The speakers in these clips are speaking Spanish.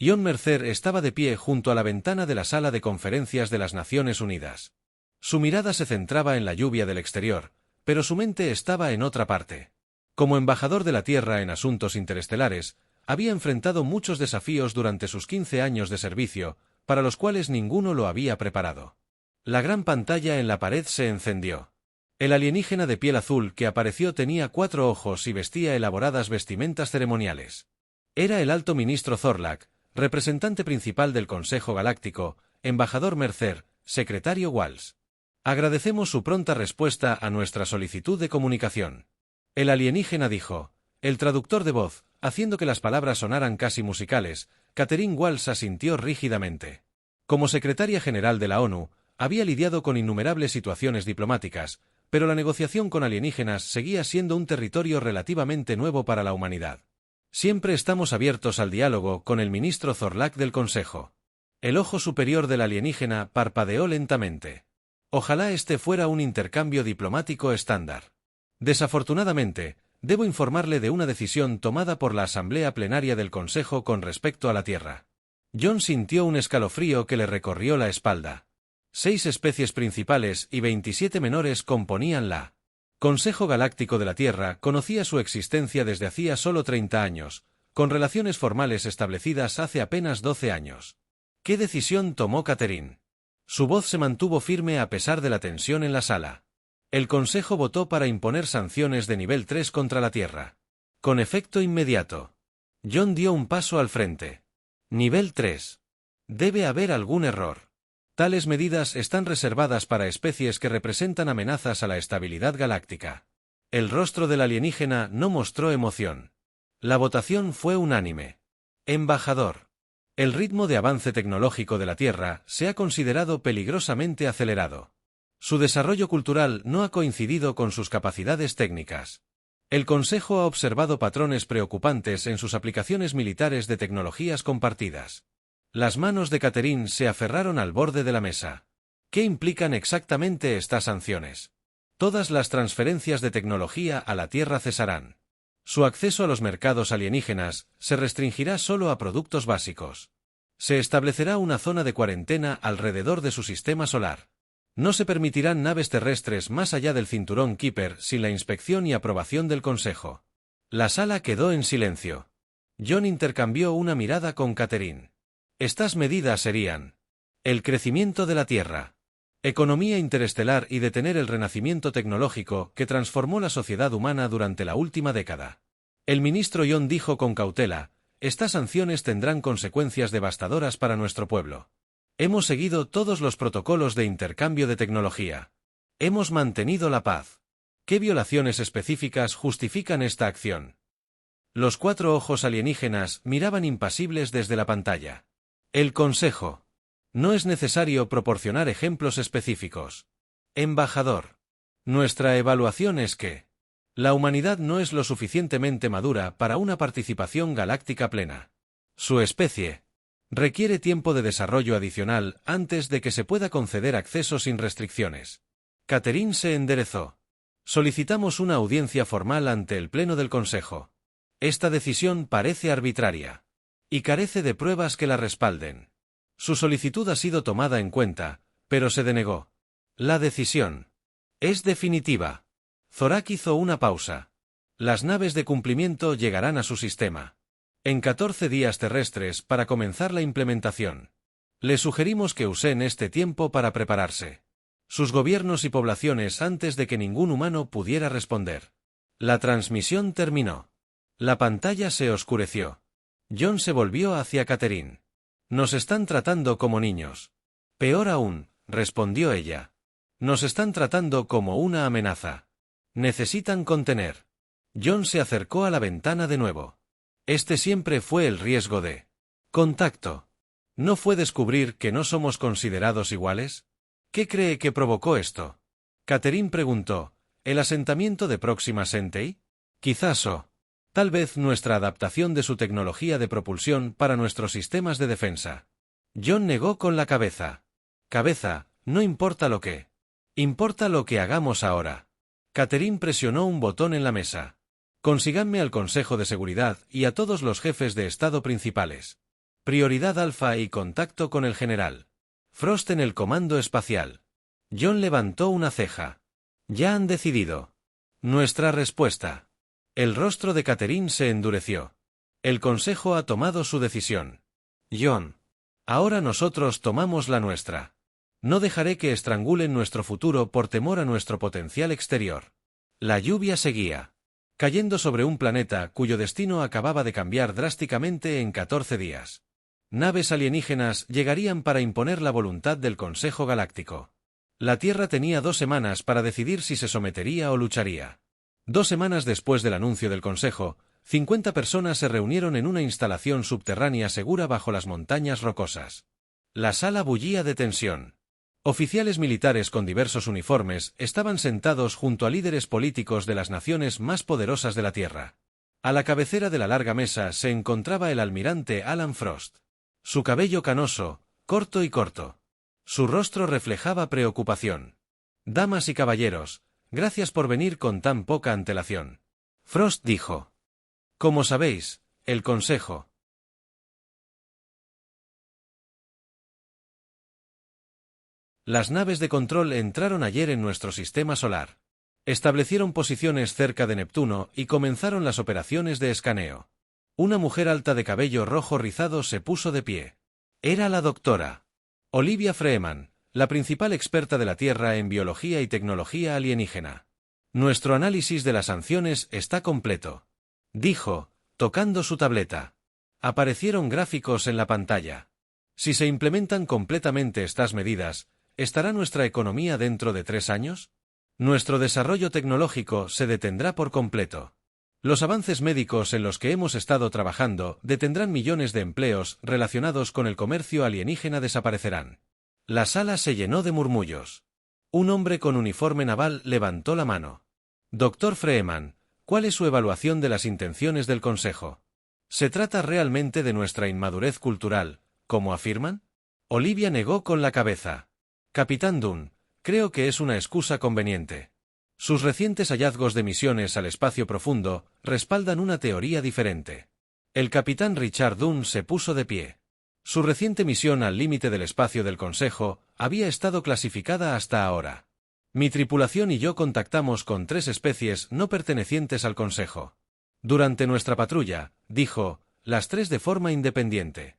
John Mercer estaba de pie junto a la ventana de la sala de conferencias de las Naciones Unidas. Su mirada se centraba en la lluvia del exterior, pero su mente estaba en otra parte. Como embajador de la Tierra en asuntos interestelares, había enfrentado muchos desafíos durante sus 15 años de servicio, para los cuales ninguno lo había preparado. La gran pantalla en la pared se encendió. El alienígena de piel azul que apareció tenía 4 ojos y vestía elaboradas vestimentas ceremoniales. Era el alto ministro Zorlak, representante principal del Consejo Galáctico, embajador Mercer, secretario Walsh. Agradecemos su pronta respuesta a nuestra solicitud de comunicación. El alienígena dijo. El traductor de voz, haciendo que las palabras sonaran casi musicales, Catherine Walsh asintió rígidamente. Como secretaria general de la ONU, había lidiado con innumerables situaciones diplomáticas, pero la negociación con alienígenas seguía siendo un territorio relativamente nuevo para la humanidad. Siempre estamos abiertos al diálogo con el ministro Zorlak del Consejo. El ojo superior del alienígena parpadeó lentamente. Ojalá este fuera un intercambio diplomático estándar. Desafortunadamente, debo informarle de una decisión tomada por la Asamblea Plenaria del Consejo con respecto a la Tierra. John sintió un escalofrío que le recorrió la espalda. 6 especies principales y 27 menores componían la Consejo Galáctico de la Tierra. Conocía su existencia desde hacía solo 30 años, con relaciones formales establecidas hace apenas 12 años. ¿Qué decisión tomó Catherine? Su voz se mantuvo firme a pesar de la tensión en la sala. El Consejo votó para imponer sanciones de nivel 3 contra la Tierra. Con efecto inmediato. John dio un paso al frente. Nivel 3. Debe haber algún error. Tales medidas están reservadas para especies que representan amenazas a la estabilidad galáctica. El rostro del alienígena no mostró emoción. La votación fue unánime. Embajador. El ritmo de avance tecnológico de la Tierra se ha considerado peligrosamente acelerado. Su desarrollo cultural no ha coincidido con sus capacidades técnicas. El Consejo ha observado patrones preocupantes en sus aplicaciones militares de tecnologías compartidas. Las manos de Catherine se aferraron al borde de la mesa. ¿Qué implican exactamente estas sanciones? Todas las transferencias de tecnología a la Tierra cesarán. Su acceso a los mercados alienígenas se restringirá solo a productos básicos. Se establecerá una zona de cuarentena alrededor de su sistema solar. No se permitirán naves terrestres más allá del cinturón Kuiper sin la inspección y aprobación del Consejo. La sala quedó en silencio. John intercambió una mirada con Catherine. Estas medidas serían: el crecimiento de la Tierra, economía interestelar y detener el renacimiento tecnológico que transformó la sociedad humana durante la última década. El ministro John dijo con cautela: estas sanciones tendrán consecuencias devastadoras para nuestro pueblo. Hemos seguido todos los protocolos de intercambio de tecnología. Hemos mantenido la paz. ¿Qué violaciones específicas justifican esta acción? Los 4 ojos alienígenas miraban impasibles desde la pantalla. El Consejo. No es necesario proporcionar ejemplos específicos. Embajador. Nuestra evaluación es que la humanidad no es lo suficientemente madura para una participación galáctica plena. Su especie requiere tiempo de desarrollo adicional antes de que se pueda conceder acceso sin restricciones. Catherine se enderezó. Solicitamos una audiencia formal ante el Pleno del Consejo. Esta decisión parece arbitraria y carece de pruebas que la respalden. Su solicitud ha sido tomada en cuenta, pero se denegó. La decisión es definitiva. Zorak hizo una pausa. Las naves de cumplimiento llegarán a su sistema en 14 días terrestres para comenzar la implementación. Le sugerimos que usen este tiempo para prepararse. Sus gobiernos y poblaciones antes de que ningún humano pudiera responder. La transmisión terminó. La pantalla se oscureció. John se volvió hacia Catherine. Nos están tratando como niños. Peor aún, respondió ella. Nos están tratando como una amenaza. Necesitan contener. John se acercó a la ventana de nuevo. Este siempre fue el riesgo de contacto. ¿No fue descubrir que no somos considerados iguales? ¿Qué cree que provocó esto? Catherine preguntó. ¿El asentamiento de Próxima Centauri? Quizás tal vez nuestra adaptación de su tecnología de propulsión para nuestros sistemas de defensa. John negó con la cabeza. Cabeza, no importa lo que. Importa lo que hagamos ahora. Catherine presionó un botón en la mesa. Consíganme al Consejo de Seguridad y a todos los jefes de Estado principales. Prioridad alfa y contacto con el general Frost en el comando espacial. John levantó una ceja. Ya han decidido. Nuestra respuesta. El rostro de Catherine se endureció. El Consejo ha tomado su decisión. John. Ahora nosotros tomamos la nuestra. No dejaré que estrangulen nuestro futuro por temor a nuestro potencial exterior. La lluvia seguía cayendo sobre un planeta cuyo destino acababa de cambiar drásticamente en 14 días. Naves alienígenas llegarían para imponer la voluntad del Consejo Galáctico. La Tierra tenía 2 semanas para decidir si se sometería o lucharía. 2 semanas después del anuncio del Consejo, 50 personas se reunieron en una instalación subterránea segura bajo las montañas rocosas. La sala bullía de tensión. Oficiales militares con diversos uniformes estaban sentados junto a líderes políticos de las naciones más poderosas de la Tierra. A la cabecera de la larga mesa se encontraba el almirante Alan Frost. Su cabello canoso, corto y corto. Su rostro reflejaba preocupación. Damas y caballeros, gracias por venir con tan poca antelación. Frost dijo. Como sabéis, el Consejo. Las naves de control entraron ayer en nuestro sistema solar. Establecieron posiciones cerca de Neptuno y comenzaron las operaciones de escaneo. Una mujer alta de cabello rojo rizado se puso de pie. Era la doctora Olivia Freeman, la principal experta de la Tierra en biología y tecnología alienígena. Nuestro análisis de las sanciones está completo, dijo, tocando su tableta. Aparecieron gráficos en la pantalla. Si se implementan completamente estas medidas, ¿estará nuestra economía dentro de 3 años? Nuestro desarrollo tecnológico se detendrá por completo. Los avances médicos en los que hemos estado trabajando detendrán millones de empleos relacionados con el comercio alienígena desaparecerán. La sala se llenó de murmullos. Un hombre con uniforme naval levantó la mano. Dr. Freeman, ¿cuál es su evaluación de las intenciones del Consejo? ¿Se trata realmente de nuestra inmadurez cultural, como afirman? Olivia negó con la cabeza. Capitán Dunn, creo que es una excusa conveniente. Sus recientes hallazgos de misiones al espacio profundo respaldan una teoría diferente. El capitán Richard Dunn se puso de pie. Su reciente misión al límite del espacio del Consejo había estado clasificada hasta ahora. Mi tripulación y yo contactamos con 3 especies no pertenecientes al Consejo. Durante nuestra patrulla, dijo, las 3 de forma independiente.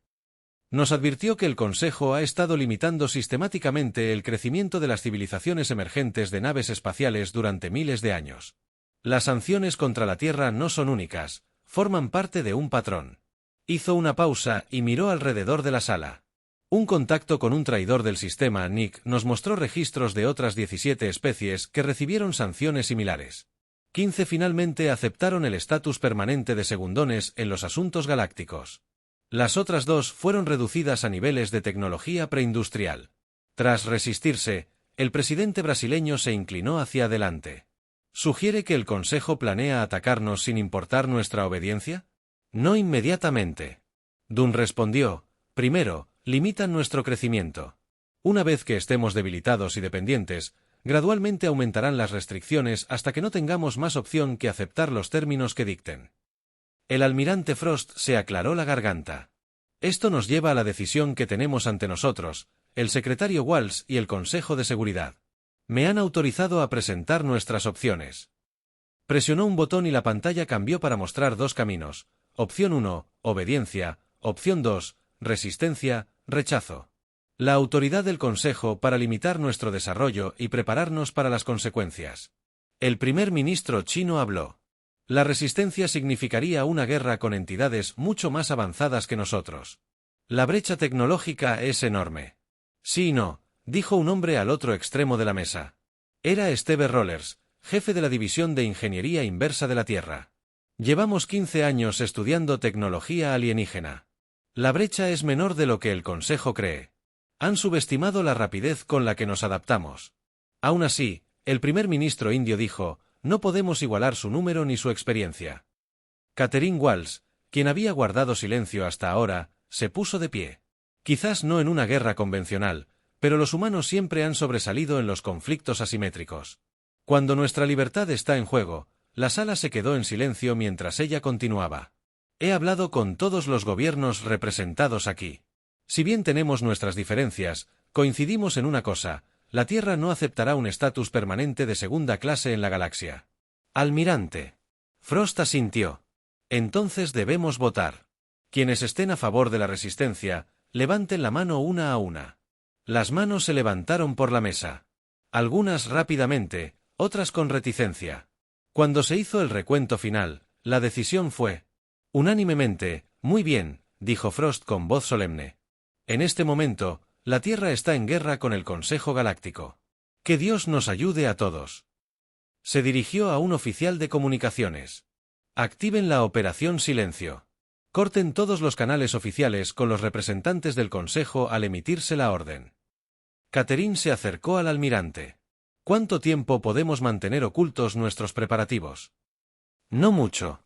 Nos advirtió que el Consejo ha estado limitando sistemáticamente el crecimiento de las civilizaciones emergentes de naves espaciales durante miles de años. Las sanciones contra la Tierra no son únicas, forman parte de un patrón. Hizo una pausa y miró alrededor de la sala. Un contacto con un traidor del sistema Nick nos mostró registros de otras 17 especies que recibieron sanciones similares. 15 finalmente aceptaron el estatus permanente de segundones en los asuntos galácticos. Las otras 2 fueron reducidas a niveles de tecnología preindustrial. Tras resistirse, el presidente brasileño se inclinó hacia adelante. ¿Sugiere que el Consejo planea atacarnos sin importar nuestra obediencia? No inmediatamente. Dunn respondió, primero, limitan nuestro crecimiento. Una vez que estemos debilitados y dependientes, gradualmente aumentarán las restricciones hasta que no tengamos más opción que aceptar los términos que dicten. El almirante Frost se aclaró la garganta. Esto nos lleva a la decisión que tenemos ante nosotros, el secretario Walsh y el Consejo de Seguridad. Me han autorizado a presentar nuestras opciones. Presionó un botón y la pantalla cambió para mostrar 2 caminos. Opción 1, obediencia. Opción 2, resistencia, rechazo. La autoridad del Consejo para limitar nuestro desarrollo y prepararnos para las consecuencias. El primer ministro chino habló. La resistencia significaría una guerra con entidades mucho más avanzadas que nosotros. La brecha tecnológica es enorme. Sí y no, dijo un hombre al otro extremo de la mesa. Era Steve Rollers, jefe de la División de Ingeniería Inversa de la Tierra. Llevamos 15 años estudiando tecnología alienígena. La brecha es menor de lo que el Consejo cree. Han subestimado la rapidez con la que nos adaptamos. Aún así, el primer ministro indio dijo, no podemos igualar su número ni su experiencia. Catherine Walsh, quien había guardado silencio hasta ahora, se puso de pie. Quizás no en una guerra convencional, pero los humanos siempre han sobresalido en los conflictos asimétricos. Cuando nuestra libertad está en juego, la sala se quedó en silencio mientras ella continuaba. He hablado con todos los gobiernos representados aquí. Si bien tenemos nuestras diferencias, coincidimos en una cosa: la Tierra no aceptará un estatus permanente de segunda clase en la galaxia. Almirante. Frost asintió. Entonces debemos votar. Quienes estén a favor de la resistencia, levanten la mano una a una. Las manos se levantaron por la mesa. Algunas rápidamente, otras con reticencia. Cuando se hizo el recuento final, la decisión fue unánimemente: muy bien, dijo Frost con voz solemne. En este momento, la Tierra está en guerra con el Consejo Galáctico. Que Dios nos ayude a todos. Se dirigió a un oficial de comunicaciones. Activen la operación silencio. Corten todos los canales oficiales con los representantes del Consejo al emitirse la orden. Catherine se acercó al almirante. ¿Cuánto tiempo podemos mantener ocultos nuestros preparativos? No mucho.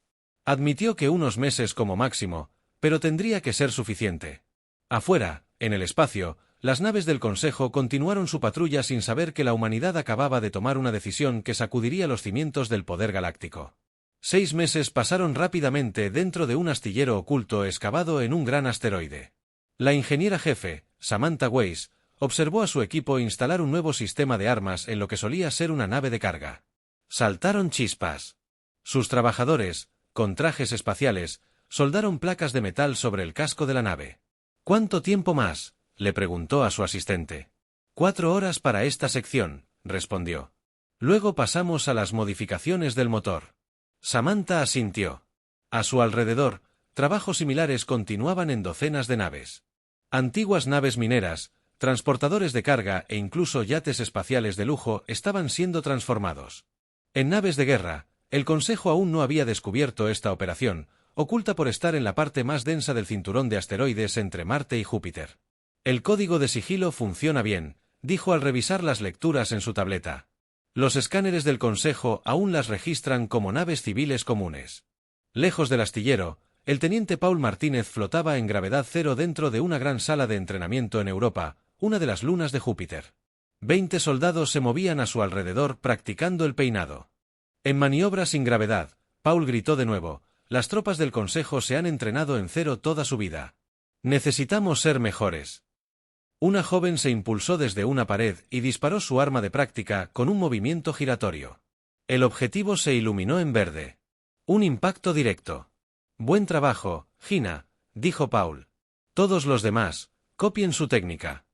Admitió que unos meses como máximo, pero tendría que ser suficiente. Afuera, en el espacio, las naves del Consejo continuaron su patrulla sin saber que la humanidad acababa de tomar una decisión que sacudiría los cimientos del poder galáctico. 6 meses pasaron rápidamente dentro de un astillero oculto excavado en un gran asteroide. La ingeniera jefe, Samantha Weiss, observó a su equipo instalar un nuevo sistema de armas en lo que solía ser una nave de carga. Saltaron chispas. Sus trabajadores, con trajes espaciales, soldaron placas de metal sobre el casco de la nave. ¿Cuánto tiempo más?, le preguntó a su asistente. 4 horas para esta sección, respondió. Luego pasamos a las modificaciones del motor. Samantha asintió. A su alrededor, trabajos similares continuaban en docenas de naves. Antiguas naves mineras, transportadores de carga e incluso yates espaciales de lujo estaban siendo transformados. En naves de guerra, el Consejo aún no había descubierto esta operación, oculta por estar en la parte más densa del cinturón de asteroides entre Marte y Júpiter. El código de sigilo funciona bien, dijo al revisar las lecturas en su tableta. Los escáneres del Consejo aún las registran como naves civiles comunes. Lejos del astillero, el teniente Paul Martínez flotaba en gravedad cero dentro de una gran sala de entrenamiento en Europa, una de las lunas de Júpiter. 20 soldados se movían a su alrededor practicando el peinado. En maniobra sin gravedad, Paul gritó de nuevo: las tropas del Consejo se han entrenado en cero toda su vida. Necesitamos ser mejores. Una joven se impulsó desde una pared y disparó su arma de práctica con un movimiento giratorio. El objetivo se iluminó en verde. Un impacto directo. Buen trabajo, Gina, dijo Paul. Todos los demás, copien su técnica.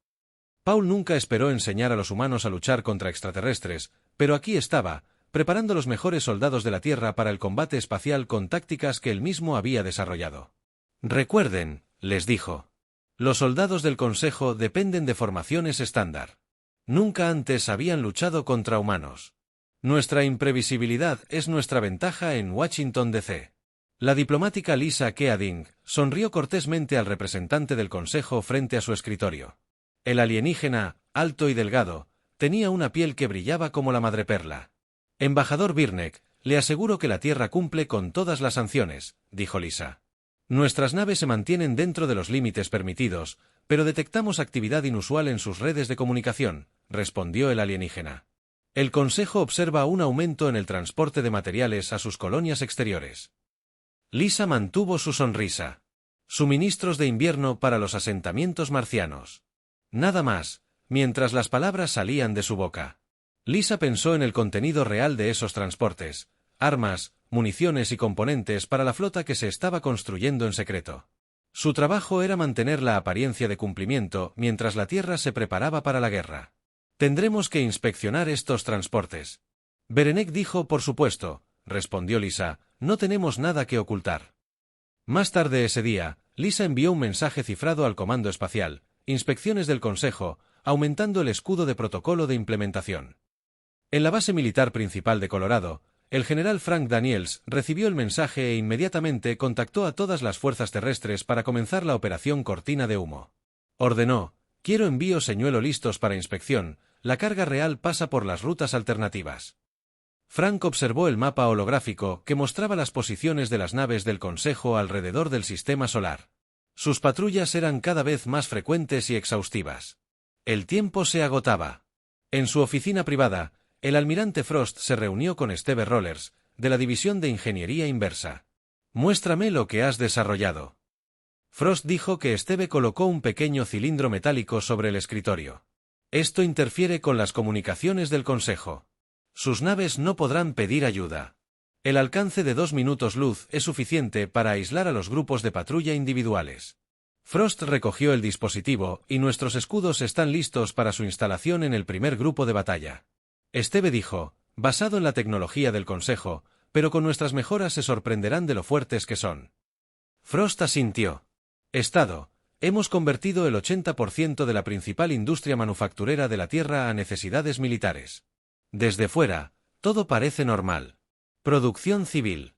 Paul nunca esperó enseñar a los humanos a luchar contra extraterrestres, pero aquí estaba, preparando los mejores soldados de la Tierra para el combate espacial con tácticas que él mismo había desarrollado. Recuerden, les dijo. Los soldados del Consejo dependen de formaciones estándar. Nunca antes habían luchado contra humanos. Nuestra imprevisibilidad es nuestra ventaja en Washington, D.C. La diplomática Lisa Keading sonrió cortésmente al representante del Consejo frente a su escritorio. El alienígena, alto y delgado, tenía una piel que brillaba como la madreperla. Embajador Birneck, le aseguro que la Tierra cumple con todas las sanciones, dijo Lisa. Nuestras naves se mantienen dentro de los límites permitidos, pero detectamos actividad inusual en sus redes de comunicación, respondió el alienígena. El Consejo observa un aumento en el transporte de materiales a sus colonias exteriores. Lisa mantuvo su sonrisa. Suministros de invierno para los asentamientos marcianos. Nada más, mientras las palabras salían de su boca. Lisa pensó en el contenido real de esos transportes: armas, municiones y componentes para la flota que se estaba construyendo en secreto. Su trabajo era mantener la apariencia de cumplimiento mientras la Tierra se preparaba para la guerra. Tendremos que inspeccionar estos transportes. Berenek dijo: por supuesto, respondió Lisa, no tenemos nada que ocultar. Más tarde ese día, Lisa envió un mensaje cifrado al Comando Espacial: inspecciones del Consejo, aumentando el escudo de protocolo de implementación. En la base militar principal de Colorado, el general Frank Daniels recibió el mensaje e inmediatamente contactó a todas las fuerzas terrestres para comenzar la operación Cortina de Humo. Ordenó: quiero envío señuelo listos para inspección, la carga real pasa por las rutas alternativas. Frank observó el mapa holográfico que mostraba las posiciones de las naves del Consejo alrededor del sistema solar. Sus patrullas eran cada vez más frecuentes y exhaustivas. El tiempo se agotaba. En su oficina privada, el almirante Frost se reunió con Steve Rollers, de la División de Ingeniería Inversa. Muéstrame lo que has desarrollado. Frost dijo que Steve colocó un pequeño cilindro metálico sobre el escritorio. Esto interfiere con las comunicaciones del Consejo. Sus naves no podrán pedir ayuda. El alcance de 2 minutos luz es suficiente para aislar a los grupos de patrulla individuales. Frost recogió el dispositivo y nuestros escudos están listos para su instalación en el primer grupo de batalla. Steve dijo, basado en la tecnología del Consejo, pero con nuestras mejoras se sorprenderán de lo fuertes que son. Frost asintió. Estado, hemos convertido el 80% de la principal industria manufacturera de la Tierra a necesidades militares. Desde fuera, todo parece normal. Producción civil.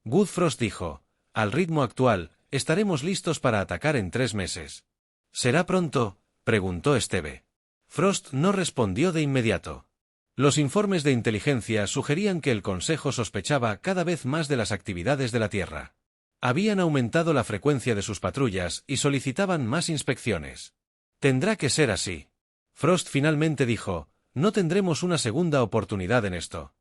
Woodfrost dijo, al ritmo actual, estaremos listos para atacar en 3 meses. ¿Será pronto?, preguntó Steve. Frost no respondió de inmediato. Los informes de inteligencia sugerían que el Consejo sospechaba cada vez más de las actividades de la Tierra. Habían aumentado la frecuencia de sus patrullas y solicitaban más inspecciones. Tendrá que ser así. Frost finalmente dijo, no tendremos una segunda oportunidad en esto.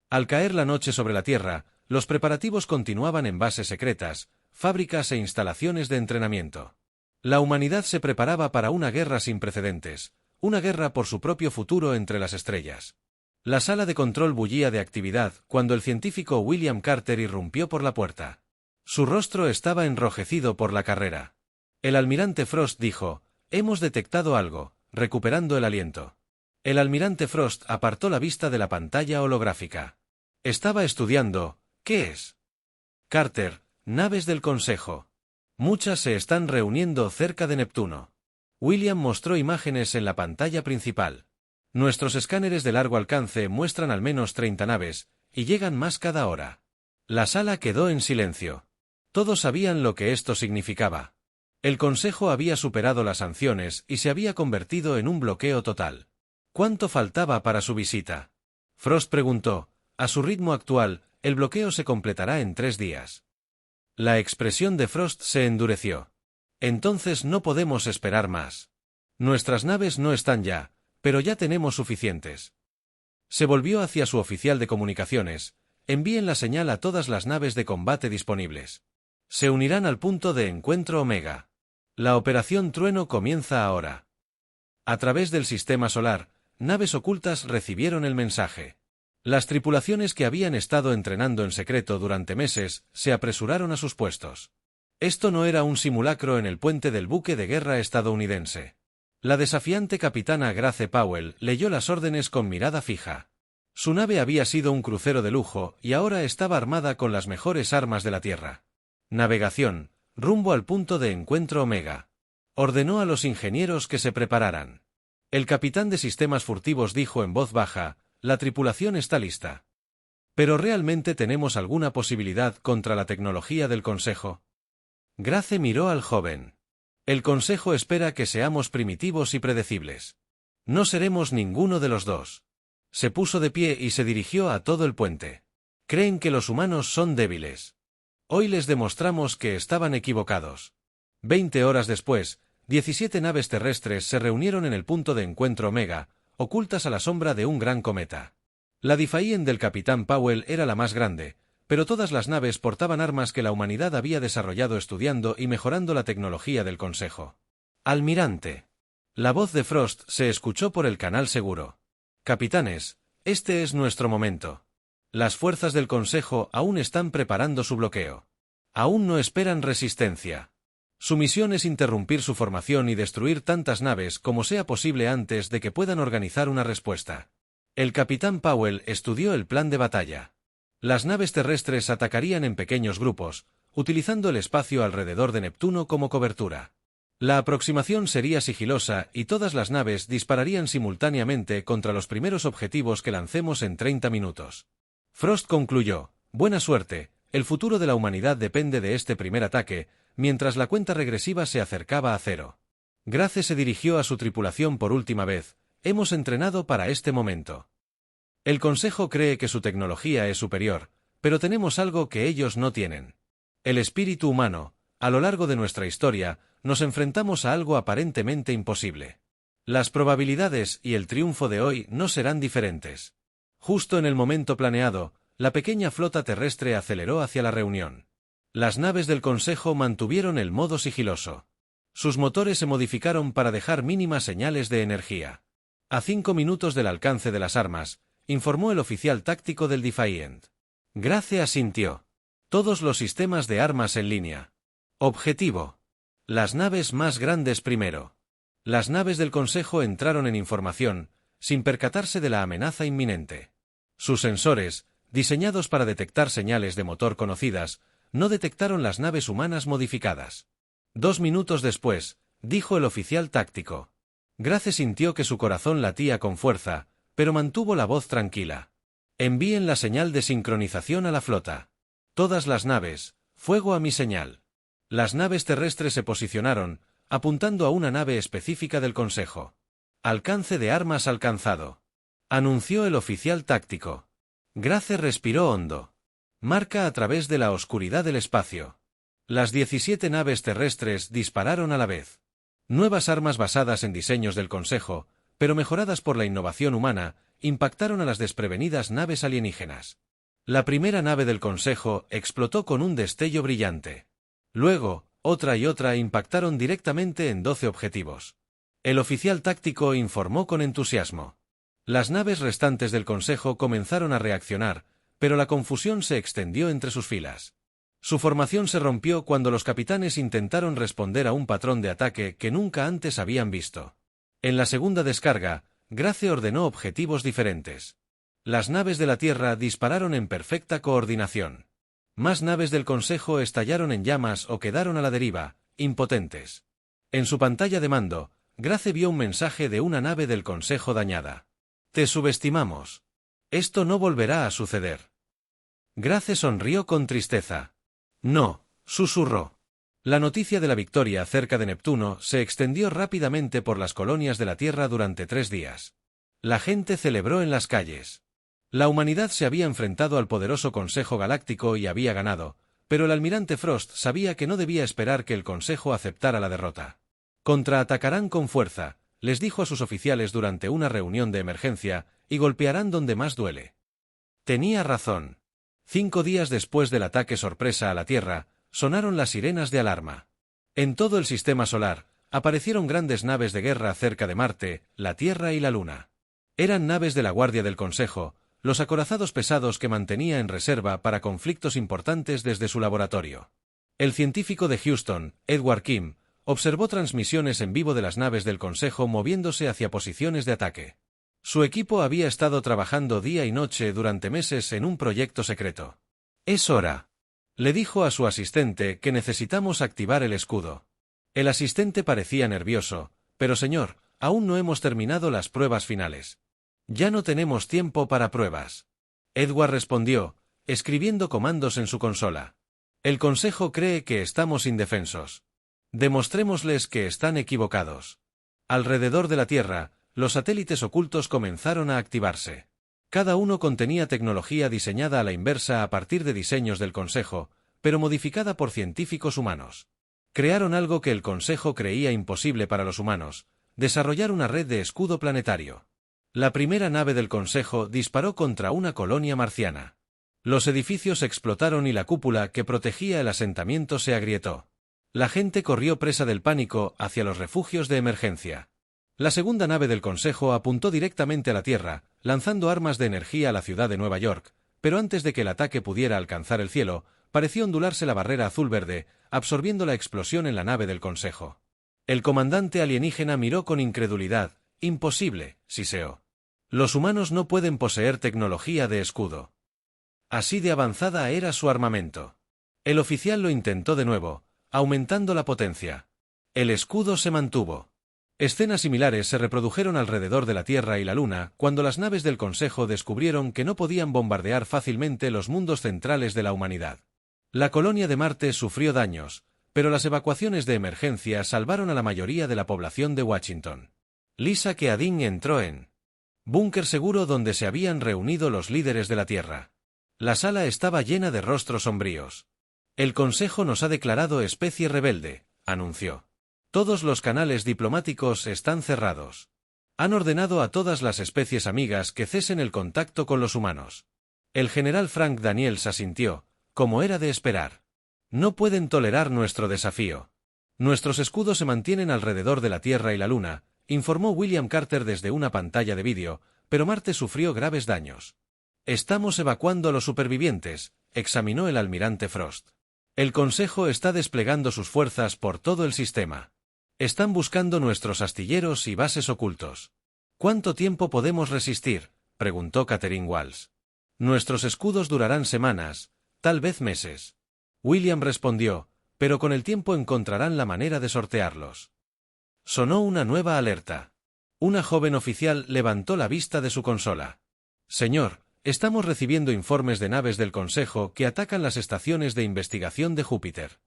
Al caer la noche sobre la Tierra, los preparativos continuaban en bases secretas, fábricas e instalaciones de entrenamiento. La humanidad se preparaba para una guerra sin precedentes, una guerra por su propio futuro entre las estrellas. La sala de control bullía de actividad cuando el científico William Carter irrumpió por la puerta. Su rostro estaba enrojecido por la carrera. El almirante Frost dijo, hemos detectado algo, recuperando el aliento. El almirante Frost apartó la vista de la pantalla holográfica. Estaba estudiando, ¿qué es? Carter, naves del Consejo. Muchas se están reuniendo cerca de Neptuno. William mostró imágenes en la pantalla principal. Nuestros escáneres de largo alcance muestran al menos 30 naves, y llegan más cada hora. La sala quedó en silencio. Todos sabían lo que esto significaba. El Consejo había superado las sanciones y se había convertido en un bloqueo total. ¿Cuánto faltaba para su visita? Frost preguntó. A su ritmo actual, el bloqueo se completará en 3 días. La expresión de Frost se endureció. Entonces no podemos esperar más. Nuestras naves no están ya, pero ya tenemos suficientes. Se volvió hacia su oficial de comunicaciones. Envíen la señal a todas las naves de combate disponibles. Se unirán al punto de encuentro Omega. La operación Trueno comienza ahora. A través del sistema solar, naves ocultas recibieron el mensaje. Las tripulaciones que habían estado entrenando en secreto durante meses se apresuraron a sus puestos. Esto no era un simulacro en el puente del buque de guerra estadounidense. La desafiante capitana Grace Powell leyó las órdenes con mirada fija. Su nave había sido un crucero de lujo y ahora estaba armada con las mejores armas de la Tierra. Navegación, rumbo al punto de encuentro Omega. Ordenó a los ingenieros que se prepararan. El capitán de sistemas furtivos dijo en voz baja, la tripulación está lista. ¿Pero realmente tenemos alguna posibilidad contra la tecnología del Consejo? Grace miró al joven. El Consejo espera que seamos primitivos y predecibles. No seremos ninguno de los dos. Se puso de pie y se dirigió a todo el puente. Creen que los humanos son débiles. Hoy les demostramos que estaban equivocados. 20 horas después, 17 naves terrestres se reunieron en el punto de encuentro Omega, ocultas a la sombra de un gran cometa. La Defiant del capitán Powell era la más grande, pero todas las naves portaban armas que la humanidad había desarrollado estudiando y mejorando la tecnología del Consejo. Almirante. La voz de Frost se escuchó por el canal seguro. Capitanes, este es nuestro momento. Las fuerzas del Consejo aún están preparando su bloqueo. Aún no esperan resistencia. Su misión es interrumpir su formación y destruir tantas naves como sea posible antes de que puedan organizar una respuesta. El capitán Powell estudió el plan de batalla. Las naves terrestres atacarían en pequeños grupos, utilizando el espacio alrededor de Neptuno como cobertura. La aproximación sería sigilosa y todas las naves dispararían simultáneamente contra los primeros objetivos que lancemos en 30 minutos. Frost concluyó, buena suerte, el futuro de la humanidad depende de este primer ataque, mientras la cuenta regresiva se acercaba a 0. Grace se dirigió a su tripulación por última vez, hemos entrenado para este momento. El Consejo cree que su tecnología es superior, pero tenemos algo que ellos no tienen. El espíritu humano. A lo largo de nuestra historia, nos enfrentamos a algo aparentemente imposible. Las probabilidades y el triunfo de hoy no serán diferentes. Justo en el momento planeado, la pequeña flota terrestre aceleró hacia la reunión. Las naves del Consejo mantuvieron el modo sigiloso. Sus motores se modificaron para dejar mínimas señales de energía. A 5 minutos del alcance de las armas, informó el oficial táctico del Defiant. Grace asintió. Todos los sistemas de armas en línea. Objetivo. Las naves más grandes primero. Las naves del Consejo entraron en información, sin percatarse de la amenaza inminente. Sus sensores, diseñados para detectar señales de motor conocidas, no detectaron las naves humanas modificadas. 2 minutos después, dijo el oficial táctico. Grace sintió que su corazón latía con fuerza, pero mantuvo la voz tranquila. Envíen la señal de sincronización a la flota. Todas las naves, fuego a mi señal. Las naves terrestres se posicionaron, apuntando a una nave específica del Consejo. Alcance de armas alcanzado. Anunció el oficial táctico. Grace respiró hondo. Marca a través de la oscuridad del espacio. Las 17 naves terrestres dispararon a la vez. Nuevas armas basadas en diseños del Consejo, pero mejoradas por la innovación humana, impactaron a las desprevenidas naves alienígenas. La primera nave del Consejo explotó con un destello brillante. Luego, otra y otra impactaron directamente en 12 objetivos. El oficial táctico informó con entusiasmo. Las naves restantes del Consejo comenzaron a reaccionar, pero la confusión se extendió entre sus filas. Su formación se rompió cuando los capitanes intentaron responder a un patrón de ataque que nunca antes habían visto. En la segunda descarga, Grace ordenó objetivos diferentes. Las naves de la Tierra dispararon en perfecta coordinación. Más naves del Consejo estallaron en llamas o quedaron a la deriva, impotentes. En su pantalla de mando, Grace vio un mensaje de una nave del Consejo dañada. Te subestimamos. Esto no volverá a suceder. Grace sonrió con tristeza. No, susurró. La noticia de la victoria cerca de Neptuno se extendió rápidamente por las colonias de la Tierra durante 3 días. La gente celebró en las calles. La humanidad se había enfrentado al poderoso Consejo Galáctico y había ganado, pero el almirante Frost sabía que no debía esperar que el Consejo aceptara la derrota. Contraatacarán con fuerza, les dijo a sus oficiales durante una reunión de emergencia, y golpearán donde más duele. Tenía razón. 5 días después del ataque sorpresa a la Tierra, sonaron las sirenas de alarma. En todo el sistema solar, aparecieron grandes naves de guerra cerca de Marte, la Tierra y la Luna. Eran naves de la Guardia del Consejo, los acorazados pesados que mantenía en reserva para conflictos importantes desde su laboratorio. El científico de Houston, Edward Kim, observó transmisiones en vivo de las naves del Consejo moviéndose hacia posiciones de ataque. Su equipo había estado trabajando día y noche durante meses en un proyecto secreto. «Es hora», le dijo a su asistente que necesitamos activar el escudo. El asistente parecía nervioso, pero señor, aún no hemos terminado las pruebas finales. Ya no tenemos tiempo para pruebas. Edward respondió, escribiendo comandos en su consola. El Consejo cree que estamos indefensos. Demostrémosles que están equivocados. Alrededor de la Tierra, los satélites ocultos comenzaron a activarse. Cada uno contenía tecnología diseñada a la inversa a partir de diseños del Consejo, pero modificada por científicos humanos. Crearon algo que el Consejo creía imposible para los humanos, desarrollar una red de escudo planetario. La primera nave del Consejo disparó contra una colonia marciana. Los edificios explotaron y la cúpula que protegía el asentamiento se agrietó. La gente corrió presa del pánico hacia los refugios de emergencia. La segunda nave del Consejo apuntó directamente a la Tierra, lanzando armas de energía a la ciudad de Nueva York, pero antes de que el ataque pudiera alcanzar el cielo, pareció ondularse la barrera azul-verde, absorbiendo la explosión en la nave del Consejo. El comandante alienígena miró con incredulidad. Imposible, siseó. Los humanos no pueden poseer tecnología de escudo. Así de avanzada era su armamento. El oficial lo intentó de nuevo, aumentando la potencia. El escudo se mantuvo. Escenas similares se reprodujeron alrededor de la Tierra y la Luna cuando las naves del Consejo descubrieron que no podían bombardear fácilmente los mundos centrales de la humanidad. La colonia de Marte sufrió daños, pero las evacuaciones de emergencia salvaron a la mayoría de la población de Washington. Lisa Keadin entró en búnker seguro donde se habían reunido los líderes de la Tierra. La sala estaba llena de rostros sombríos. El Consejo nos ha declarado especie rebelde, anunció. Todos los canales diplomáticos están cerrados. Han ordenado a todas las especies amigas que cesen el contacto con los humanos. El general Frank Daniels asintió, como era de esperar. No pueden tolerar nuestro desafío. Nuestros escudos se mantienen alrededor de la Tierra y la Luna, informó William Carter desde una pantalla de vídeo, pero Marte sufrió graves daños. Estamos evacuando a los supervivientes, examinó el almirante Frost. El Consejo está desplegando sus fuerzas por todo el sistema. Están buscando nuestros astilleros y bases ocultos. ¿Cuánto tiempo podemos resistir?, preguntó Catherine Walsh. Nuestros escudos durarán semanas, tal vez meses. William respondió, pero con el tiempo encontrarán la manera de sortearlos. Sonó una nueva alerta. Una joven oficial levantó la vista de su consola. Señor, estamos recibiendo informes de naves del Consejo que atacan las estaciones de investigación de Júpiter.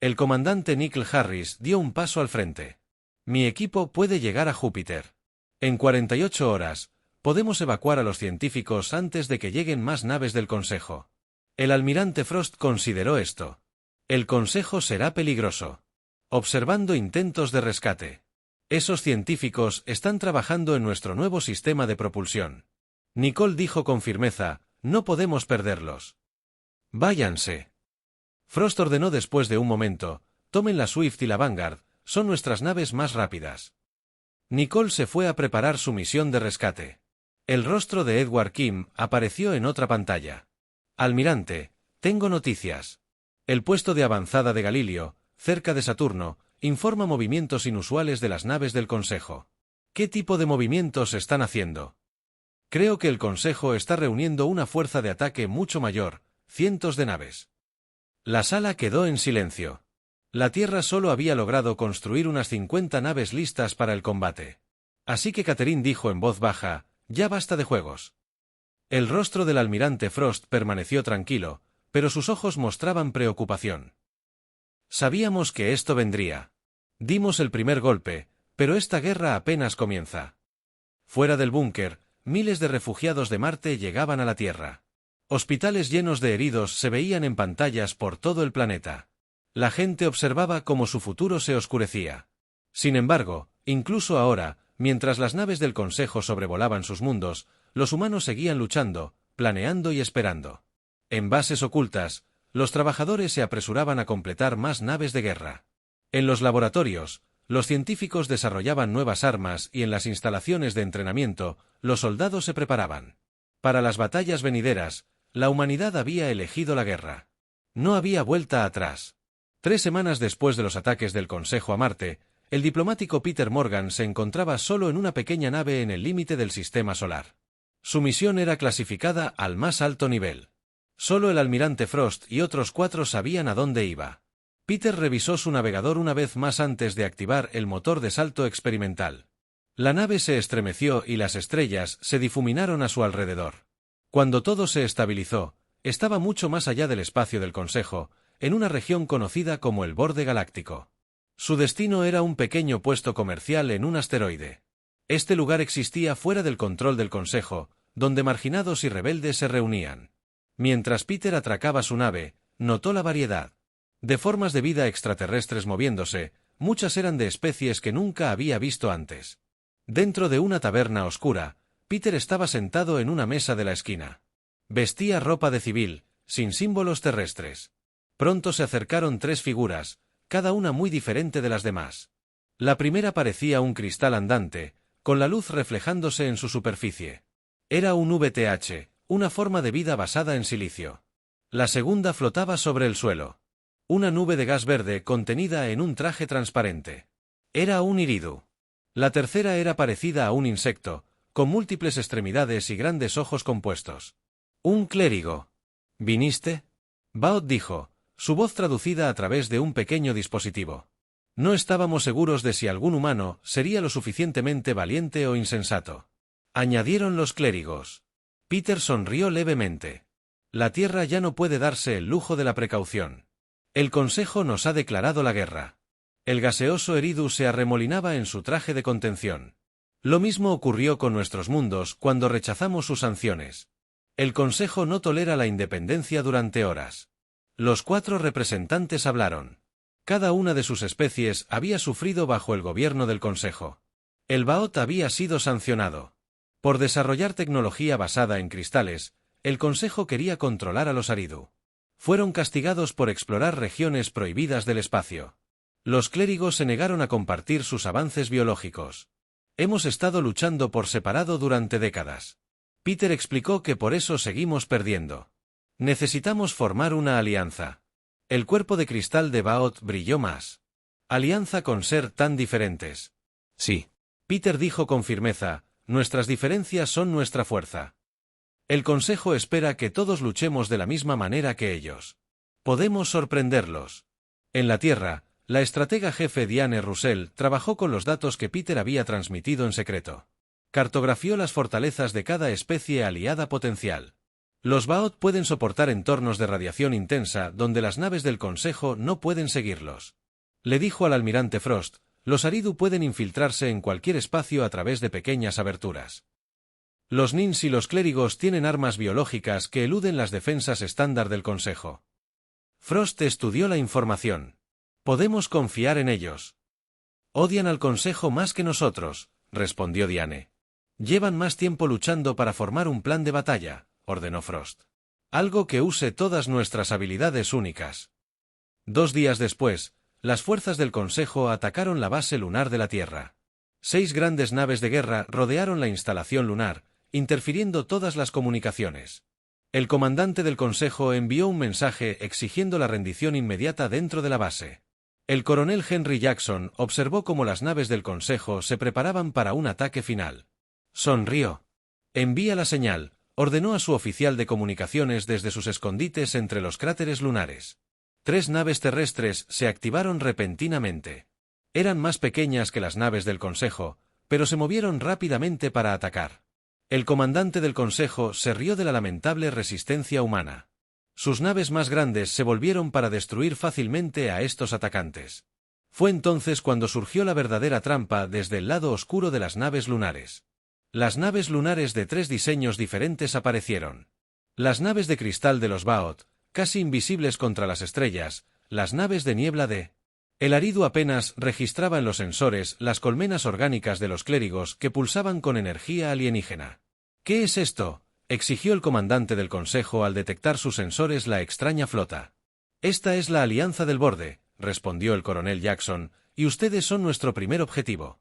El comandante Nikhil Harris dio un paso al frente. Mi equipo puede llegar a Júpiter. En 48 horas, podemos evacuar a los científicos antes de que lleguen más naves del Consejo. El almirante Frost consideró esto. El Consejo será peligroso. Observando intentos de rescate. Esos científicos están trabajando en nuestro nuevo sistema de propulsión. Nicole dijo con firmeza, no podemos perderlos. Váyanse. Frost ordenó después de un momento, tomen la Swift y la Vanguard, son nuestras naves más rápidas. Nicole se fue a preparar su misión de rescate. El rostro de Edward Kim apareció en otra pantalla. Almirante, tengo noticias. El puesto de avanzada de Galileo, cerca de Saturno, informa movimientos inusuales de las naves del Consejo. ¿Qué tipo de movimientos están haciendo? Creo que el Consejo está reuniendo una fuerza de ataque mucho mayor, cientos de naves. La sala quedó en silencio. La Tierra solo había logrado construir unas 50 naves listas para el combate. Así que Catherine dijo en voz baja, ya basta de juegos. El rostro del almirante Frost permaneció tranquilo, pero sus ojos mostraban preocupación. Sabíamos que esto vendría. Dimos el primer golpe, pero esta guerra apenas comienza. Fuera del búnker, miles de refugiados de Marte llegaban a la Tierra. Hospitales llenos de heridos se veían en pantallas por todo el planeta. La gente observaba cómo su futuro se oscurecía. Sin embargo, incluso ahora, mientras las naves del Consejo sobrevolaban sus mundos, los humanos seguían luchando, planeando y esperando. En bases ocultas, los trabajadores se apresuraban a completar más naves de guerra. En los laboratorios, los científicos desarrollaban nuevas armas y en las instalaciones de entrenamiento, los soldados se preparaban. Para las batallas venideras, la humanidad había elegido la guerra. No había vuelta atrás. 3 semanas después de los ataques del Consejo a Marte, el diplomático Peter Morgan se encontraba solo en una pequeña nave en el límite del sistema solar. Su misión era clasificada al más alto nivel. Solo el almirante Frost y otros 4 sabían a dónde iba. Peter revisó su navegador una vez más antes de activar el motor de salto experimental. La nave se estremeció y las estrellas se difuminaron a su alrededor. Cuando todo se estabilizó, estaba mucho más allá del espacio del Consejo, en una región conocida como el Borde Galáctico. Su destino era un pequeño puesto comercial en un asteroide. Este lugar existía fuera del control del Consejo, donde marginados y rebeldes se reunían. Mientras Peter atracaba su nave, notó la variedad de formas de vida extraterrestres moviéndose, muchas eran de especies que nunca había visto antes. Dentro de una taberna oscura, Peter estaba sentado en una mesa de la esquina. Vestía ropa de civil, sin símbolos terrestres. Pronto se acercaron 3 figuras, cada una muy diferente de las demás. La primera parecía un cristal andante, con la luz reflejándose en su superficie. Era un VTH, una forma de vida basada en silicio. La segunda flotaba sobre el suelo. Una nube de gas verde contenida en un traje transparente. Era un iridu. La tercera era parecida a un insecto, con múltiples extremidades y grandes ojos compuestos. Un clérigo. ¿Viniste? Baot dijo, su voz traducida a través de un pequeño dispositivo. No estábamos seguros de si algún humano sería lo suficientemente valiente o insensato. Añadieron los clérigos. Peter sonrió levemente. La Tierra ya no puede darse el lujo de la precaución. El Consejo nos ha declarado la guerra. El gaseoso Eridu se arremolinaba en su traje de contención. Lo mismo ocurrió con nuestros mundos cuando rechazamos sus sanciones. El Consejo no tolera la independencia durante horas. Los 4 representantes hablaron. Cada una de sus especies había sufrido bajo el gobierno del Consejo. El Baot había sido sancionado. Por desarrollar tecnología basada en cristales, el Consejo quería controlar a los Aridu. Fueron castigados por explorar regiones prohibidas del espacio. Los clérigos se negaron a compartir sus avances biológicos. Hemos estado luchando por separado durante décadas. Peter explicó que por eso seguimos perdiendo. Necesitamos formar una alianza. El cuerpo de cristal de Baot brilló más. Alianza con ser tan diferentes. Sí. Peter dijo con firmeza, nuestras diferencias son nuestra fuerza. El Consejo espera que todos luchemos de la misma manera que ellos. Podemos sorprenderlos. En la Tierra, la estratega jefe Diane Russell trabajó con los datos que Peter había transmitido en secreto. Cartografió las fortalezas de cada especie aliada potencial. Los Baot pueden soportar entornos de radiación intensa donde las naves del Consejo no pueden seguirlos. Le dijo al almirante Frost, los Aridu pueden infiltrarse en cualquier espacio a través de pequeñas aberturas. Los Nins y los clérigos tienen armas biológicas que eluden las defensas estándar del Consejo. Frost estudió la información. Podemos confiar en ellos. Odian al Consejo más que nosotros, respondió Diane. Llevan más tiempo luchando para formar un plan de batalla, ordenó Frost. Algo que use todas nuestras habilidades únicas. 2 días después, las fuerzas del Consejo atacaron la base lunar de la Tierra. 6 grandes naves de guerra rodearon la instalación lunar, interfiriendo todas las comunicaciones. El comandante del Consejo envió un mensaje exigiendo la rendición inmediata dentro de la base. El coronel Henry Jackson observó cómo las naves del Consejo se preparaban para un ataque final. Sonrió. Envía la señal, ordenó a su oficial de comunicaciones desde sus escondites entre los cráteres lunares. 3 naves terrestres se activaron repentinamente. Eran más pequeñas que las naves del Consejo, pero se movieron rápidamente para atacar. El comandante del Consejo se rió de la lamentable resistencia humana. Sus naves más grandes se volvieron para destruir fácilmente a estos atacantes. Fue entonces cuando surgió la verdadera trampa desde el lado oscuro de las naves lunares. Las naves lunares de 3 diseños diferentes aparecieron. Las naves de cristal de los Baot, casi invisibles contra las estrellas, las naves de niebla de... El Aridu apenas registraba en los sensores las colmenas orgánicas de los clérigos que pulsaban con energía alienígena. ¿Qué es esto?, exigió el comandante del Consejo al detectar sus sensores la extraña flota. Esta es la Alianza del Borde, respondió el coronel Jackson, y ustedes son nuestro primer objetivo.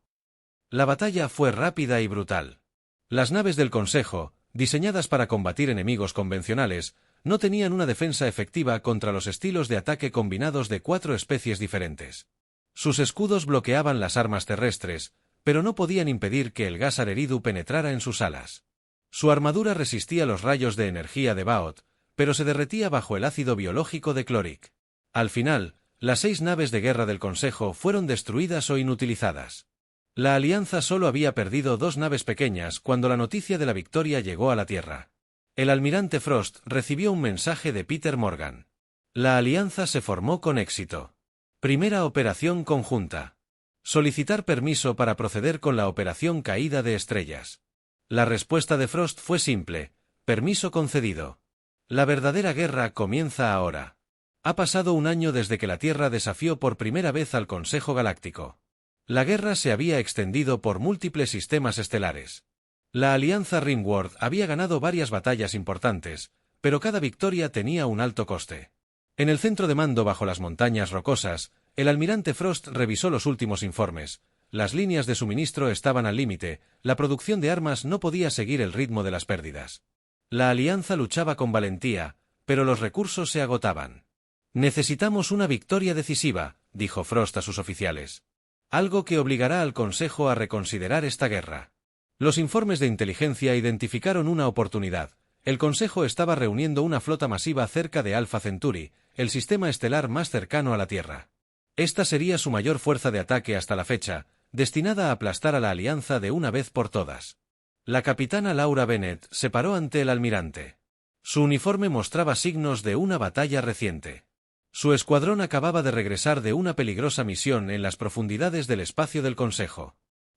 La batalla fue rápida y brutal. Las naves del Consejo, diseñadas para combatir enemigos convencionales, no tenían una defensa efectiva contra los estilos de ataque combinados de 4 especies diferentes. Sus escudos bloqueaban las armas terrestres, pero no podían impedir que el gas Aridu penetrara en sus alas. Su armadura resistía los rayos de energía de Baot, pero se derretía bajo el ácido biológico de Cloric. Al final, las 6 naves de guerra del Consejo fueron destruidas o inutilizadas. La Alianza solo había perdido 2 naves pequeñas cuando la noticia de la victoria llegó a la Tierra. El almirante Frost recibió un mensaje de Peter Morgan. La Alianza se formó con éxito. Primera operación conjunta. Solicitar permiso para proceder con la operación Caída de Estrellas. La respuesta de Frost fue simple: permiso concedido. La verdadera guerra comienza ahora. Ha pasado 1 año desde que la Tierra desafió por primera vez al Consejo Galáctico. La guerra se había extendido por múltiples sistemas estelares. La Alianza Ringworld había ganado varias batallas importantes, pero cada victoria tenía un alto coste. En el centro de mando bajo las montañas rocosas, el almirante Frost revisó los últimos informes. Las líneas de suministro estaban al límite, la producción de armas no podía seguir el ritmo de las pérdidas. La Alianza luchaba con valentía, pero los recursos se agotaban. Necesitamos una victoria decisiva, dijo Frost a sus oficiales. Algo que obligará al Consejo a reconsiderar esta guerra. Los informes de inteligencia identificaron una oportunidad. El Consejo estaba reuniendo una flota masiva cerca de Alpha Centauri, el sistema estelar más cercano a la Tierra. Esta sería su mayor fuerza de ataque hasta la fecha, destinada a aplastar a la Alianza de una vez por todas. La capitana Laura Bennett se paró ante el almirante. Su uniforme mostraba signos de una batalla reciente. Su escuadrón acababa de regresar de una peligrosa misión en las profundidades del espacio del Consejo.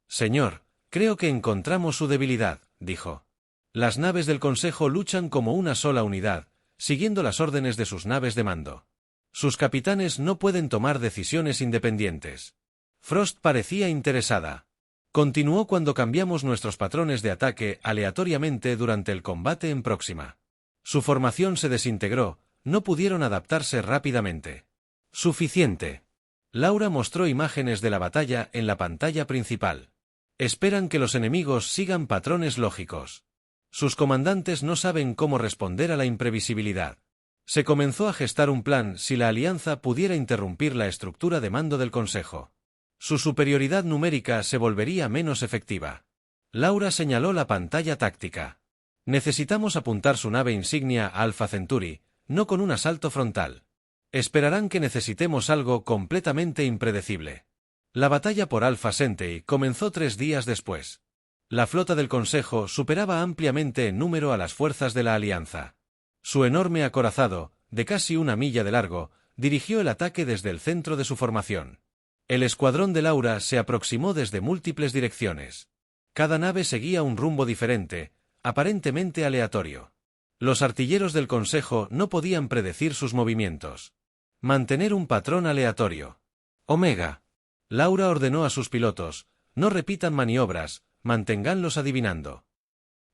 Señor, creo que encontramos su debilidad, dijo. Las naves del Consejo luchan como una sola unidad, siguiendo las órdenes de sus naves de mando. Sus capitanes no pueden tomar decisiones independientes. Frost parecía interesada. Continuó cuando cambiamos nuestros patrones de ataque aleatoriamente durante el combate en Próxima. Su formación se desintegró, no pudieron adaptarse rápidamente. Suficiente. Laura mostró imágenes de la batalla en la pantalla principal. Esperan que los enemigos sigan patrones lógicos. Sus comandantes no saben cómo responder a la imprevisibilidad. Se comenzó a gestar un plan si la alianza pudiera interrumpir la estructura de mando del Consejo. Su superioridad numérica se volvería menos efectiva. Laura señaló la pantalla táctica. Necesitamos apuntar su nave insignia a Alpha Centauri, no con un asalto frontal. Esperarán que necesitemos algo completamente impredecible. La batalla por Alpha Centauri comenzó 3 días después. La flota del Consejo superaba ampliamente en número a las fuerzas de la Alianza. Su enorme acorazado, de casi 1 milla de largo, dirigió el ataque desde el centro de su formación. El escuadrón de Laura se aproximó desde múltiples direcciones. Cada nave seguía un rumbo diferente, aparentemente aleatorio. Los artilleros del Consejo no podían predecir sus movimientos. Mantener un patrón aleatorio. Omega. Laura ordenó a sus pilotos, no repitan maniobras, manténganlos adivinando.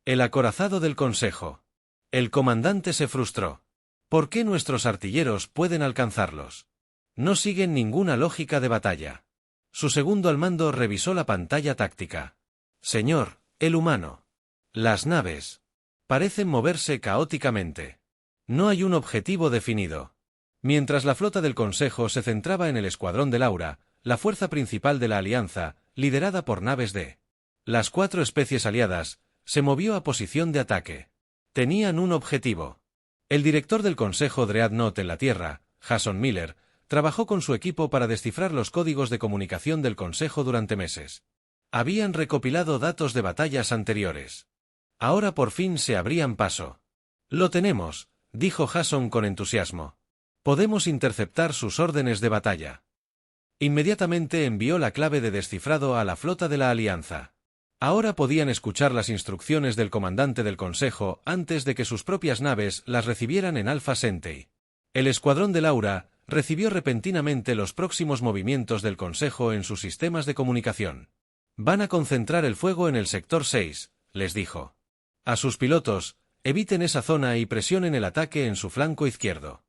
El acorazado del Consejo. El comandante se frustró. ¿Por qué nuestros artilleros pueden alcanzarlos? No siguen ninguna lógica de batalla. Su segundo al mando revisó la pantalla táctica. Señor, el humano. Las naves. Parecen moverse caóticamente. No hay un objetivo definido. Mientras la flota del Consejo se centraba en el escuadrón de Laura, la fuerza principal de la Alianza, liderada por naves de las 4 especies aliadas, se movió a posición de ataque. Tenían un objetivo. El director del Consejo Dreadnought en la Tierra, Jason Miller, trabajó con su equipo para descifrar los códigos de comunicación del Consejo durante meses. Habían recopilado datos de batallas anteriores. Ahora por fin se abrían paso. Lo tenemos, dijo Jason con entusiasmo. Podemos interceptar sus órdenes de batalla. Inmediatamente envió la clave de descifrado a la flota de la Alianza. Ahora podían escuchar las instrucciones del comandante del Consejo antes de que sus propias naves las recibieran en Alpha Centauri. El escuadrón de Laura recibió repentinamente los próximos movimientos del Consejo en sus sistemas de comunicación. Van a concentrar el fuego en el sector 6, les dijo. A sus pilotos, eviten esa zona y presionen el ataque en su flanco izquierdo.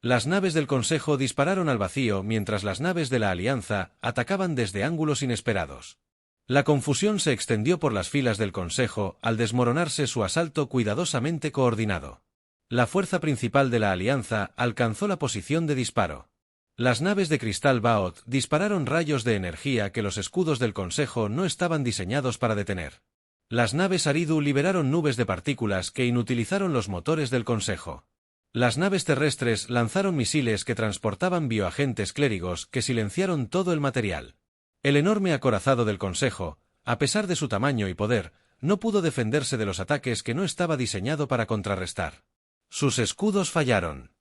Las naves del Consejo dispararon al vacío mientras las naves de la Alianza atacaban desde ángulos inesperados. La confusión se extendió por las filas del Consejo al desmoronarse su asalto cuidadosamente coordinado. La fuerza principal de la Alianza alcanzó la posición de disparo. Las naves de cristal Baot dispararon rayos de energía que los escudos del Consejo no estaban diseñados para detener. Las naves Aridu liberaron nubes de partículas que inutilizaron los motores del Consejo. Las naves terrestres lanzaron misiles que transportaban bioagentes clérigos que silenciaron todo el material. El enorme acorazado del Consejo, a pesar de su tamaño y poder, no pudo defenderse de los ataques que no estaba diseñado para contrarrestar. Sus escudos fallaron.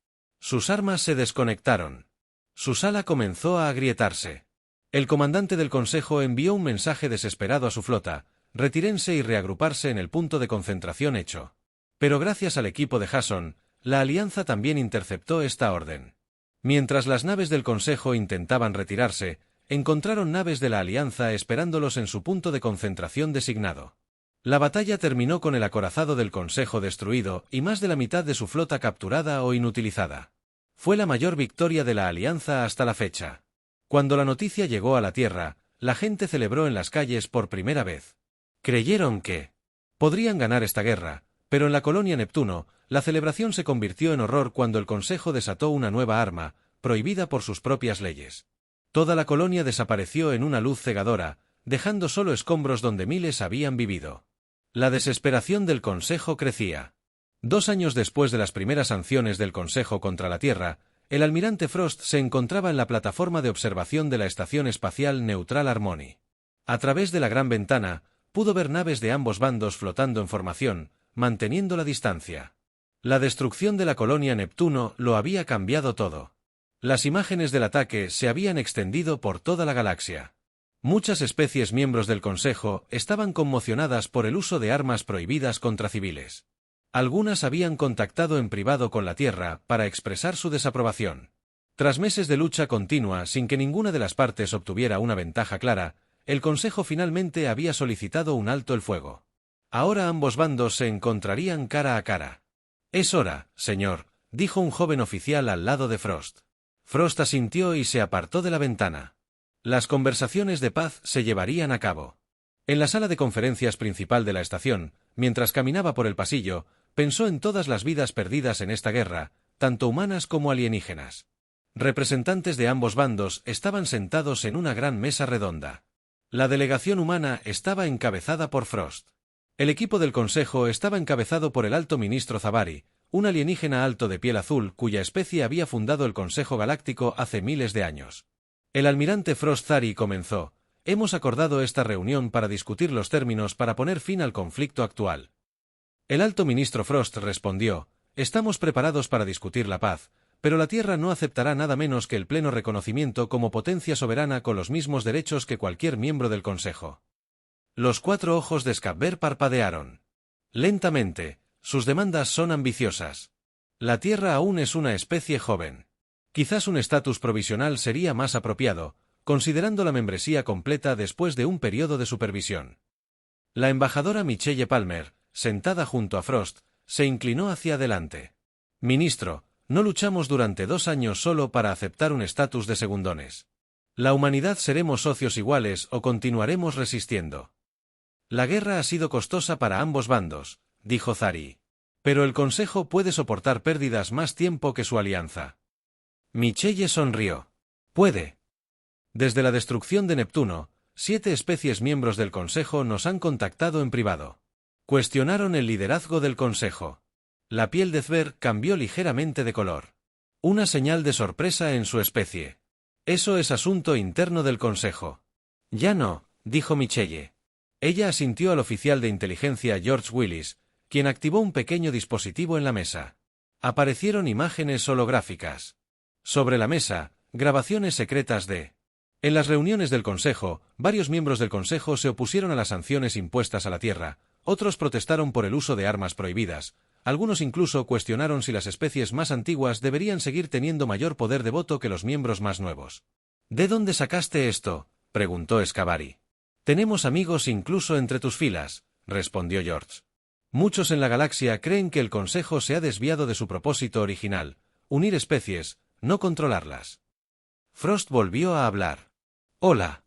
Sus armas se desconectaron. Su sala comenzó a agrietarse. El comandante del Consejo envió un mensaje desesperado a su flota: retírense y reagruparse en el punto de concentración hecho. Pero gracias al equipo de Jason, la Alianza también interceptó esta orden. Mientras las naves del Consejo intentaban retirarse, encontraron naves de la Alianza esperándolos en su punto de concentración designado. La batalla terminó con el acorazado del Consejo destruido y más de la mitad de su flota capturada o inutilizada. Fue la mayor victoria de la Alianza hasta la fecha. Cuando la noticia llegó a la Tierra, la gente celebró en las calles por primera vez. Creyeron que podrían ganar esta guerra, pero en la colonia Neptuno, la celebración se convirtió en horror cuando el Consejo desató una nueva arma, prohibida por sus propias leyes. Toda la colonia desapareció en una luz cegadora, dejando solo escombros donde miles habían vivido. La desesperación del Consejo crecía. 2 años después de las primeras sanciones del Consejo contra la Tierra, el almirante Frost se encontraba en la plataforma de observación de la Estación Espacial Neutral Harmony. A través de la gran ventana, pudo ver naves de ambos bandos flotando en formación, manteniendo la distancia. La destrucción de la colonia Neptuno lo había cambiado todo. Las imágenes del ataque se habían extendido por toda la galaxia. Muchas especies miembros del Consejo estaban conmocionadas por el uso de armas prohibidas contra civiles. Algunas habían contactado en privado con la Tierra para expresar su desaprobación. Tras meses de lucha continua sin que ninguna de las partes obtuviera una ventaja clara, el Consejo finalmente había solicitado un alto el fuego. Ahora ambos bandos se encontrarían cara a cara. «Es hora, señor», dijo un joven oficial al lado de Frost. Frost asintió y se apartó de la ventana. Las conversaciones de paz se llevarían a cabo. En la sala de conferencias principal de la estación, mientras caminaba por el pasillo, pensó en todas las vidas perdidas en esta guerra, tanto humanas como alienígenas. Representantes de ambos bandos estaban sentados en una gran mesa redonda. La delegación humana estaba encabezada por Frost. El equipo del Consejo estaba encabezado por el Alto Ministro Zabari, un alienígena alto de piel azul cuya especie había fundado el Consejo Galáctico hace miles de años. El almirante Frost Zari comenzó: «Hemos acordado esta reunión para discutir los términos para poner fin al conflicto actual». El Alto Ministro Frost respondió: «Estamos preparados para discutir la paz, pero la Tierra no aceptará nada menos que el pleno reconocimiento como potencia soberana con los mismos derechos que cualquier miembro del Consejo». Los 4 ojos de Skabber parpadearon. Lentamente, sus demandas son ambiciosas. La Tierra aún es una especie joven. Quizás un estatus provisional sería más apropiado, considerando la membresía completa después de un periodo de supervisión. La embajadora Michelle Palmer, sentada junto a Frost, se inclinó hacia adelante. «Ministro, no luchamos durante 2 años solo para aceptar un estatus de segundones. La humanidad seremos socios iguales o continuaremos resistiendo». «La guerra ha sido costosa para ambos bandos», dijo Zari. «Pero el Consejo puede soportar pérdidas más tiempo que su alianza». Michelle sonrió. «Puede. Desde la destrucción de Neptuno, 7 especies miembros del Consejo nos han contactado en privado. Cuestionaron el liderazgo del Consejo. La piel de Zver cambió ligeramente de color. Una señal de sorpresa en su especie. Eso es asunto interno del Consejo». «Ya no», dijo Michelle. Ella asintió al oficial de inteligencia George Willis, quien activó un pequeño dispositivo en la mesa. Aparecieron imágenes holográficas. Sobre la mesa, grabaciones secretas de... En las reuniones del Consejo, varios miembros del Consejo se opusieron a las sanciones impuestas a la Tierra, otros protestaron por el uso de armas prohibidas, algunos incluso cuestionaron si las especies más antiguas deberían seguir teniendo mayor poder de voto que los miembros más nuevos. «¿De dónde sacaste esto?», preguntó Skabari. «Tenemos amigos incluso entre tus filas», respondió George. «Muchos en la galaxia creen que el Consejo se ha desviado de su propósito original, unir especies, no controlarlas». Frost volvió a hablar. «Hola.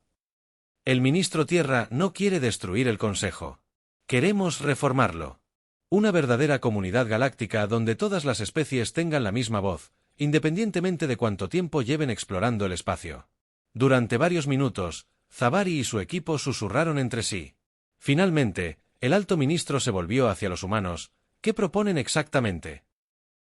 El ministro Tierra no quiere destruir el Consejo. Queremos reformarlo. Una verdadera comunidad galáctica donde todas las especies tengan la misma voz, independientemente de cuánto tiempo lleven explorando el espacio». Durante varios minutos, Zabari y su equipo susurraron entre sí. Finalmente, el alto ministro se volvió hacia los humanos. «¿Qué proponen exactamente?».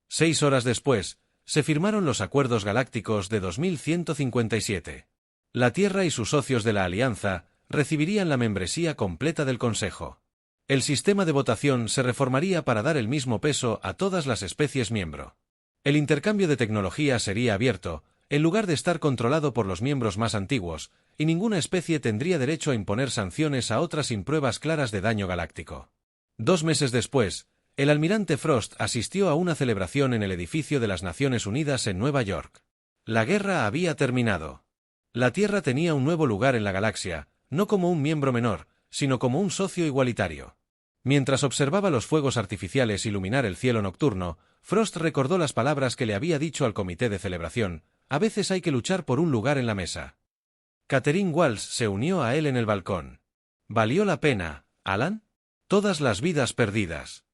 6 horas después, se firmaron los Acuerdos Galácticos de 2157. La Tierra y sus socios de la Alianza recibirían la membresía completa del Consejo. El sistema de votación se reformaría para dar el mismo peso a todas las especies miembro. El intercambio de tecnología sería abierto, en lugar de estar controlado por los miembros más antiguos, y ninguna especie tendría derecho a imponer sanciones a otras sin pruebas claras de daño galáctico. 2 meses después, el almirante Frost asistió a una celebración en el edificio de las Naciones Unidas en Nueva York. La guerra había terminado. La Tierra tenía un nuevo lugar en la galaxia, no como un miembro menor, sino como un socio igualitario. Mientras observaba los fuegos artificiales iluminar el cielo nocturno, Frost recordó las palabras que le había dicho al comité de celebración: «A veces hay que luchar por un lugar en la mesa». Catherine Walsh se unió a él en el balcón. «¿Valió la pena, Alan? Todas las vidas perdidas».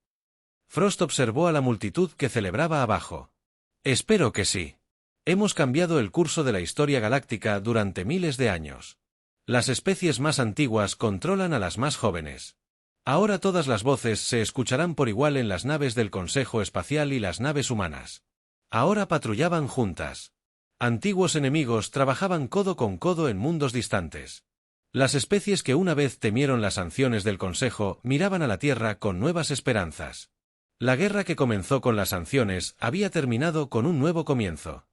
Frost observó a la multitud que celebraba abajo. «Espero que sí. Hemos cambiado el curso de la historia galáctica durante miles de años. Las especies más antiguas controlan a las más jóvenes. Ahora todas las voces se escucharán por igual en las naves del Consejo Espacial y las naves humanas. Ahora patrullaban juntas. Antiguos enemigos trabajaban codo con codo en mundos distantes. Las especies que una vez temieron las sanciones del Consejo miraban a la Tierra con nuevas esperanzas. La guerra que comenzó con las sanciones había terminado con un nuevo comienzo.